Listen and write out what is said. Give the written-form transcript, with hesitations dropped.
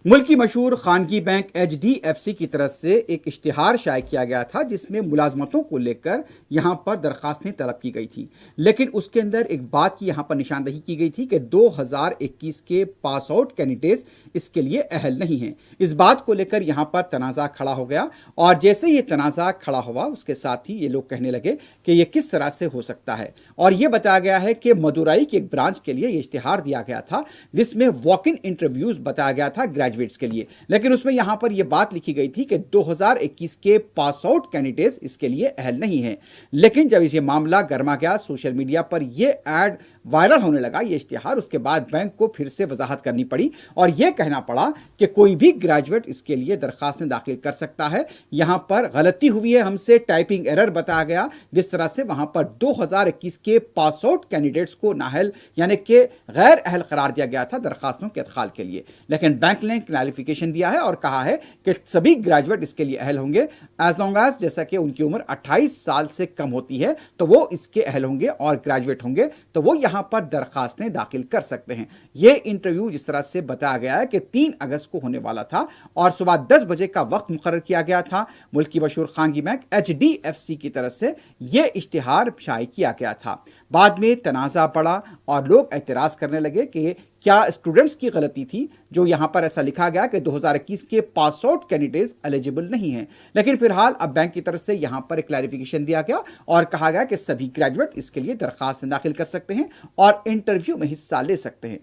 मुल्क की मशहूर खानगी बैंक HDFC की तरफ से एक इश्तिहार शाये किया गया था जिसमें मुलाजमतों को लेकर यहाँ पर दरखास्तें तलब की गई थी। लेकिन उसके अंदर एक बात की यहाँ पर निशानदही की गई थी कि 2021 के पास आउट कैंडिडेट्स इसके लिए अहल नहीं हैं। इस बात को लेकर यहाँ पर तनाज़ा खड़ा हो गया और जैसे ये तनाज़ा खड़ा हुआ उसके साथ ही ये लोग कहने लगे कि ये किस तरह से हो सकता है। और ये बताया गया है कि मदुराई के एक ब्रांच के लिए ये इश्तिहार दिया गया था जिसमें वॉक इन इंटरव्यूज बताया गया था ग्रेजुएट्स के लिए। लेकिन उसमें यहां पर यह बात लिखी गई थी कि 2021 के पास आउट कैंडिडेट्स इसके लिए अहल नहीं हैं। लेकिन जब ये मामला गर्मा गया, सोशल मीडिया पर यह ऐड वायरल होने लगा, ये इश्तिहार, उसके बाद बैंक को फिर से वजाहत करनी पड़ी और यह कहना पड़ा कि कोई भी ग्रेजुएट इसके लिए दरखास्तें दाखिल कर सकता है। यहां पर गलती हुई है, हमसे टाइपिंग एरर बताया गया, जिस तरह से वहां पर 2021 के पास आउट कैंडिडेट्स को नाअहल यानी कि गैर अहल करार दिया गया था दरखास्तों के अदखाल के लिए। लेकिन बैंक ने क्लैरिफिकेशन दिया है और कहा है कि सभी ग्रेजुएट इसके लिए अहल होंगे एज लॉन्ग एज जैसा कि उनकी उम्र 28 साल से कम होती है तो वो इसके अहल होंगे और ग्रेजुएट होंगे तो वो यहां पर दरखास्तें दाखिल कर सकते हैं। यह इंटरव्यू जिस तरह से बताया गया है कि 3 अगस्त को होने वाला था और सुबह 10 बजे का वक्त मुकर्रर किया गया था। मुल्क की मशहूर खानगी बैंक HDFC की तरफ से यह इश्तिहार शाये किया गया था। बाद में तनाज़ा बढ़ा और लोग एतराज़ करने लगे कि क्या स्टूडेंट्स की गलती थी जो यहां पर ऐसा लिखा गया कि 2021 के पास आउट कैंडिडेट्स एलिजिबल नहीं हैं। लेकिन फिलहाल अब बैंक की तरफ से यहां पर एक क्लैरिफिकेशन दिया गया और कहा गया कि सभी ग्रेजुएट इसके लिए दरखास्त दाखिल कर सकते हैं और इंटरव्यू में हिस्सा ले सकते हैं।